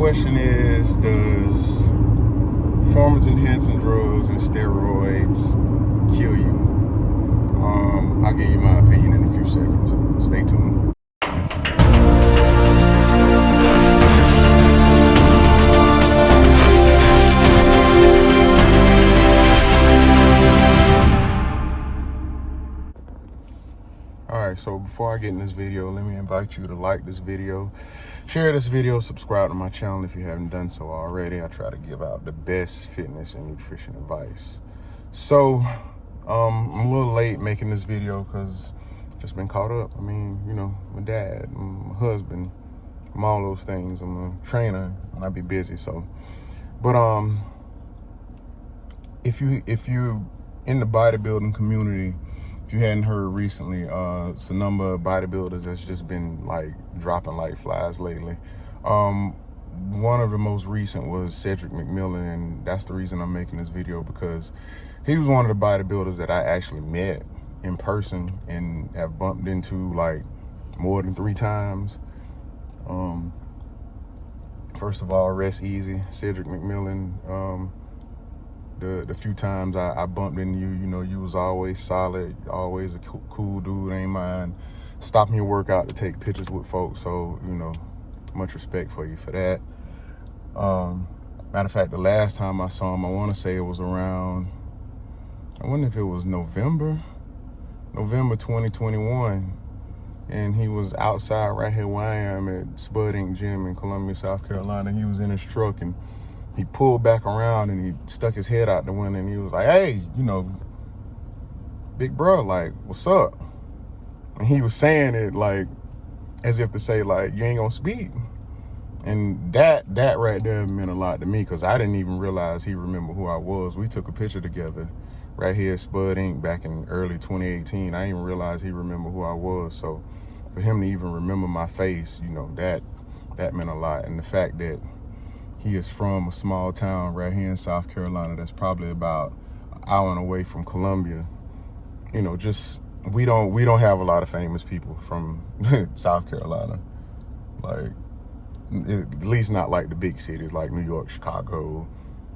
question is, does performance enhancing drugs and steroids kill you? I'll give you my opinion in a few seconds. Stay tuned. Alright, so before I get in this video, let me invite you to like this video, share this video, subscribe to my channel if you haven't done so already. I try to give out the best fitness and nutrition advice. So, I'm a little late making this video because I've just been caught up. I mean, you know, my dad, my husband, I'm all those things. I'm a trainer and I be busy, so. But if you in the bodybuilding community, if you hadn't heard recently, it's a number of bodybuilders that's just been like dropping like flies lately. One of the most recent was Cedric McMillan, and that's the reason I'm making this video, because he was one of the bodybuilders that I actually met in person and have bumped into like more than 3 times. First of all, rest easy, Cedric McMillan. The few times I bumped into you, you know, you was always solid, always a cool dude, ain't mind stopping your workout to take pictures with folks. So, you know, much respect for you for that. Matter of fact, the last time I saw him, I want to say it was around, I wonder if it was November 2021. And he was outside right here where I am at Spud Inc. Gym in Columbia, South Carolina. He was in his truck and he pulled back around and he stuck his head out the window and he was like, hey, you know, big bro, like, what's up? And he was saying it like, as if to say like, you ain't gonna speak. And that right there meant a lot to me, because I didn't even realize he remembered who I was. We took a picture together right here at Spud Inc. back in early 2018. I didn't even realize he remembered who I was. So for him to even remember my face, you know, that meant a lot. And the fact that he is from a small town right here in South Carolina that's probably about an hour away from Columbia. You know, just we don't have a lot of famous people from South Carolina. Like, at least not like the big cities like New York, Chicago,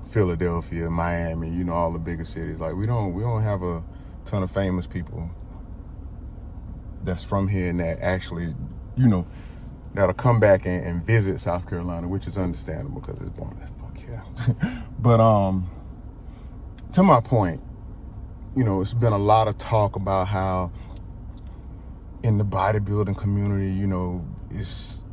Philadelphia, Miami, you know, all the bigger cities. Like, we don't have a ton of famous people that's from here and that actually, you know, that'll come back and visit South Carolina, which is understandable because it's boring as fuck here. But to my point, you know, it's been a lot of talk about how in the bodybuilding community, you know, it's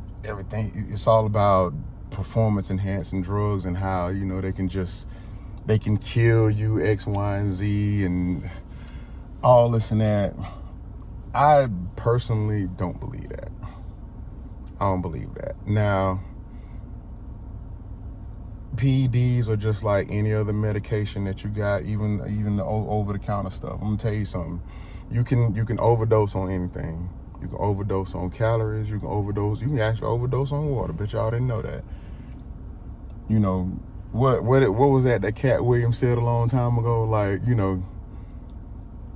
all about performance enhancing drugs and how, you know, they can kill you, X, Y, and Z, and all this and that. I personally don't believe that. I don't believe that. Now, PEDs are just like any other medication that you got, even the over-the-counter stuff. I'm gonna tell you something. You can overdose on anything. You can overdose on calories. You can actually overdose on water. Bet y'all didn't know that. You know, what was that Cat Williams said a long time ago? Like, you know,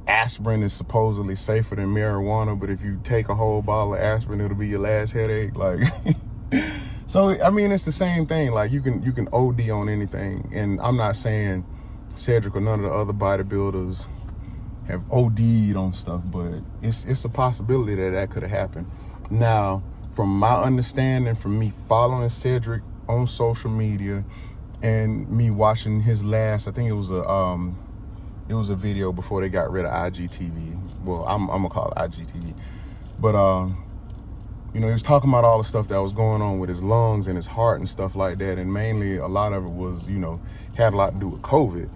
aspirin is supposedly safer than marijuana, but if you take a whole bottle of aspirin, it'll be your last headache. Like, so I mean, it's the same thing. Like, you can OD on anything, and I'm not saying Cedric or none of the other bodybuilders have OD'd on stuff, but it's a possibility that could have happened. Now, from my understanding, from me following Cedric on social media and me watching his last, I think it was a video before they got rid of IGTV. Well, I'm gonna call it IGTV. But you know, he was talking about all the stuff that was going on with his lungs and his heart and stuff like that. And mainly a lot of it was, you know, had a lot to do with COVID.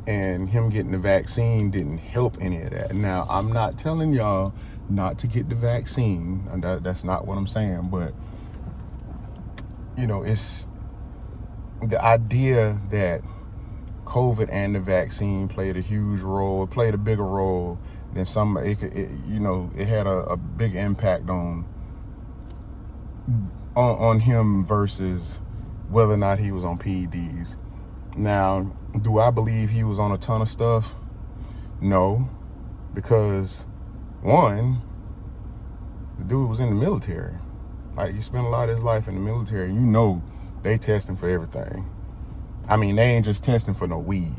And him getting the vaccine didn't help any of that. Now, I'm not telling y'all not to get the vaccine. And that's not what I'm saying. But, you know, it's the idea that COVID and the vaccine played a huge role. It played a bigger role than it had a big impact on him versus whether or not he was on PEDs. Now, do I believe he was on a ton of stuff? No, because one, the dude was in the military. Like, he spent a lot of his life in the military. You know they testing for everything. I mean, they ain't just testing for no weed,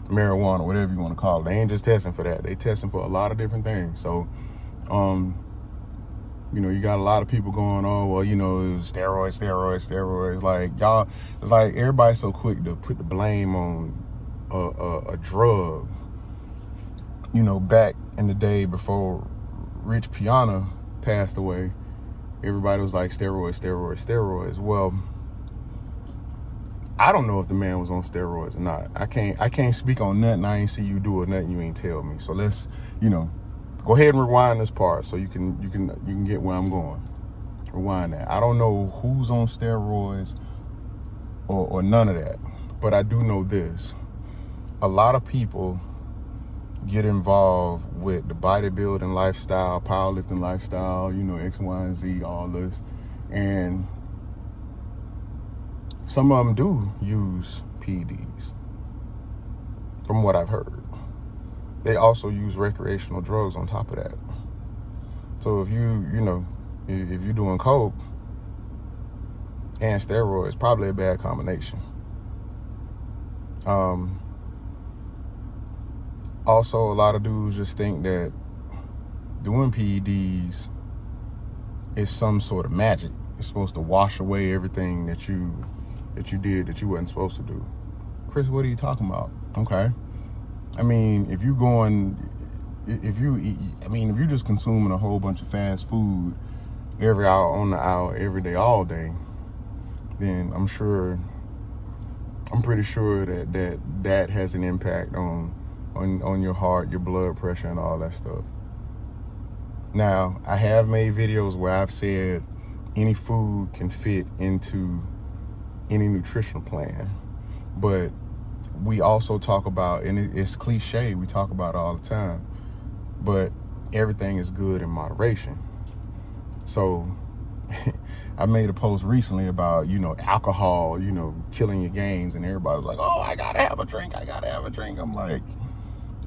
marijuana, whatever you want to call it. They ain't just testing for that. They testing for a lot of different things. So, you know, you got a lot of people going, oh, well, you know, it was steroids. Like, y'all, it's like everybody's so quick to put the blame on a drug. You know, back in the day before Rich Piana passed away, everybody was like steroids. Well, I don't know if the man was on steroids or not. I can't speak on nothing I ain't see you do or nothing you ain't tell me. So let's, you know, go ahead and rewind this part so you can get where I'm going. Rewind that. I don't know who's on steroids or none of that, but I do know this. A lot of people get involved with the bodybuilding lifestyle, powerlifting lifestyle, you know, X, Y, and Z, all this. And some of them do use PEDs, from what I've heard. They also use recreational drugs on top of that. So if if you're doing coke and steroids, probably a bad combination. Also, a lot of dudes just think that doing PEDs is some sort of magic. It's supposed to wash away everything that you did that you wasn't supposed to do. Chris, what are you talking about? Okay. I mean, if you're just consuming a whole bunch of fast food every hour on the hour, every day, all day, then I'm pretty sure that has an impact on your heart, your blood pressure, and all that stuff. Now, I have made videos where I've said any food can fit into any nutrition plan, but we also talk about, and it's cliche, we talk about it all the time, but everything is good in moderation. So I made a post recently about, you know, alcohol, you know, killing your gains, and everybody was like, oh, I gotta have a drink. I'm like,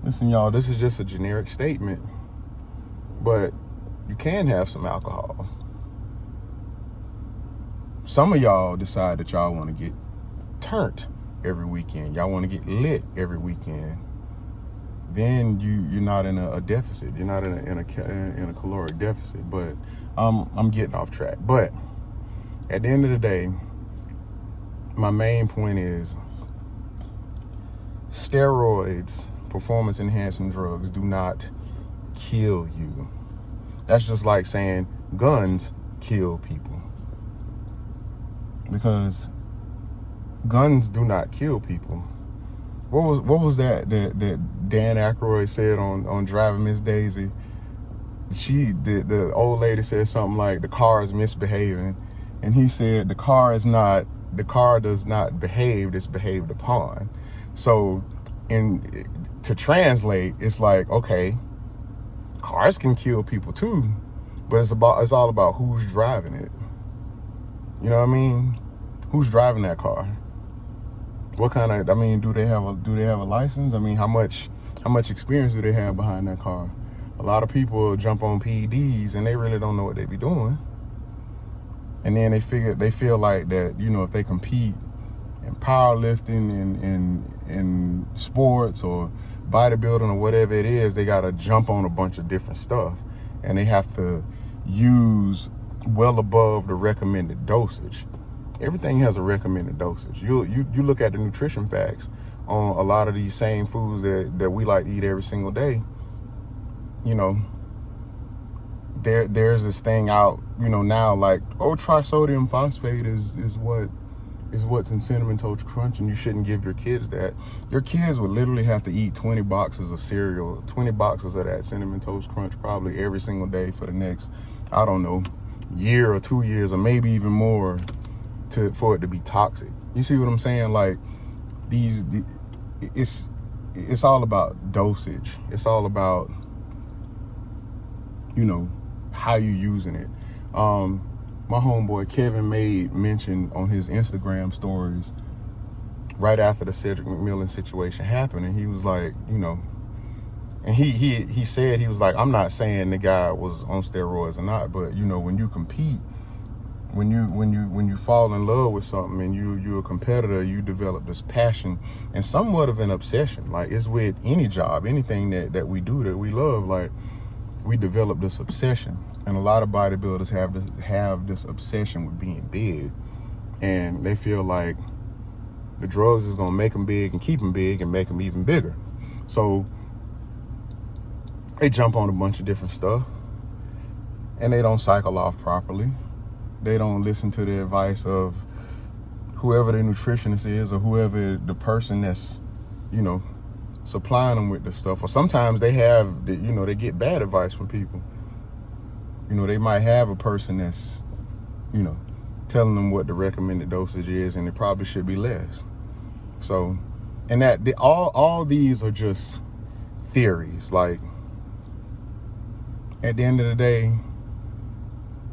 listen, y'all, this is just a generic statement, but you can have some alcohol. Some of y'all decide that y'all want to get turned every weekend. Y'all want to get lit every weekend. Then you're not in a deficit. You're not in a caloric deficit. But I'm getting off track. But at the end of the day, my main point is steroids, performance enhancing drugs, do not kill you. That's just like saying guns kill people, because guns do not kill people. What was that Dan Aykroyd said on Driving Miss Daisy? The old lady said something like, the car is misbehaving, and he said the car does not behave, it's behaved upon. So to translate, it's like, okay, cars can kill people too, but it's all about who's driving it. You know what I mean? Who's driving that car? What kind of, I mean, do they have a license? I mean, how much experience do they have behind that car? A lot of people jump on PEDs and they really don't know what they be doing. And then they feel like that, you know, if they compete in powerlifting, in sports or bodybuilding or whatever it is, they got to jump on a bunch of different stuff, and they have to use well above the recommended dosage. Everything has a recommended dosage. You look at the nutrition facts on a lot of these same foods that we like to eat every single day. You know, there's this thing out, you know, now, like, oh, trisodium phosphate is what's in Cinnamon Toast Crunch, and you shouldn't give your kids that. Your kids would literally have to eat 20 boxes of cereal, 20 boxes of that Cinnamon Toast Crunch probably every single day for the next, I don't know, year or 2 years, or maybe even more, for it to be toxic. You see what I'm saying? Like, it's all about dosage. It's all about, you know, how you using it. My homeboy Kevin made mention on his Instagram stories right after the Cedric McMillan situation happened, and he was like, you know, and he said, he was like, I'm not saying the guy was on steroids or not, but, you know, when you compete, when you fall in love with something and you're a competitor, you develop this passion and somewhat of an obsession. Like, it's with any job, anything that we do that we love, like, we develop this obsession. And a lot of bodybuilders have this obsession with being big, and they feel like the drugs is gonna make them big and keep them big and make them even bigger. So they jump on a bunch of different stuff, and they don't cycle off properly. They don't listen to the advice of whoever the nutritionist is or whoever the person that's, supplying them with the stuff. Or sometimes they they get bad advice from people. They might have a person that's, telling them what the recommended dosage is, and it probably should be less. So, and all these are just theories. Like, at the end of the day,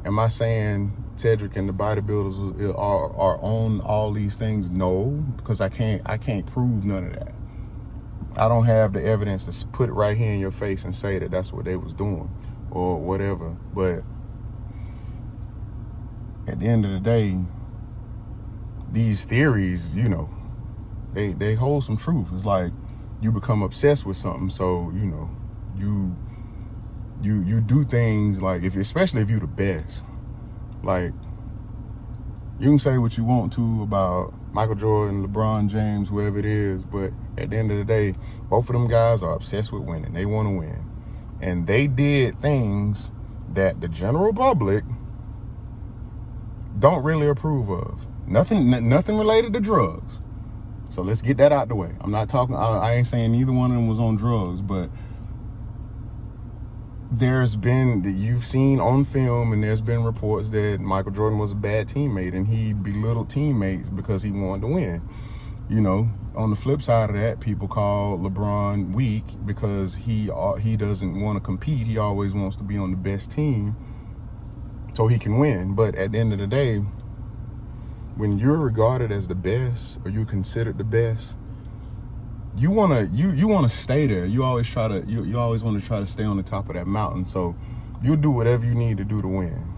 am I saying Cedric and the bodybuilders are on all these things? No, because I can't prove none of that. I don't have the evidence to put it right here in your face and say that that's what they was doing or whatever. But at the end of the day, these theories, they hold some truth. It's like you become obsessed with something, so you do things like, especially if you're the best. Like, you can say what you want to about Michael Jordan, LeBron James, whoever it is, but at the end of the day, both of them guys are obsessed with winning. They want to win. And they did things that the general public don't really approve of. Nothing related to drugs. So let's get that out the way. I'm not talking, I ain't saying neither one of them was on drugs, but you've seen on film, and there's been reports that Michael Jordan was a bad teammate and he belittled teammates because he wanted to win. On the flip side of that, people call LeBron weak because he doesn't want to compete. He always wants to be on the best team so he can win. But at the end of the day, when you're regarded as the best, or you're considered the best, you wanna stay there. You always want to try to stay on the top of that mountain. So you'll do whatever you need to do to win.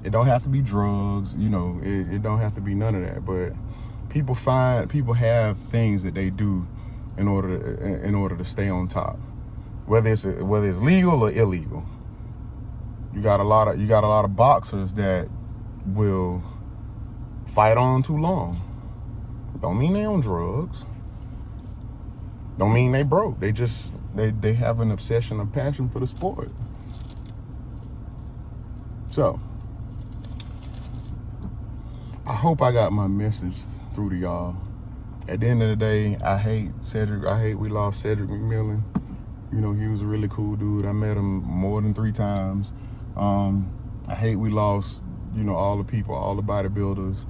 It don't have to be drugs, it don't have to be none of that. But people have things that they do in order to stay on top, whether it's legal or illegal. You got a lot of boxers that will fight on too long. Don't mean they on drugs. Don't mean they broke. They have an obsession, a passion for the sport. So, I hope I got my message through to y'all. At the end of the day, I hate Cedric. I hate we lost Cedric McMillan. He was a really cool dude. I met him more than 3 times. I hate we lost, all the people, all the bodybuilders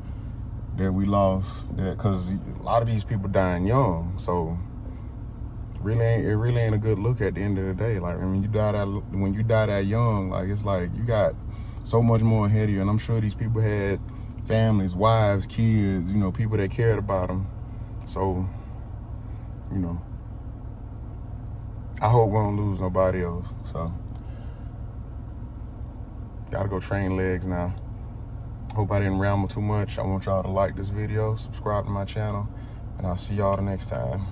that we lost, because a lot of these people dying young. So it really ain't a good look at the end of the day. Like, when you die that young, like, it's like you got so much more ahead of you. And I'm sure these people had families, wives, kids, people that cared about them. So, I hope we don't lose nobody else. So, gotta go train legs now. Hope I didn't ramble too much. I want y'all to like this video, subscribe to my channel, and I'll see y'all the next time.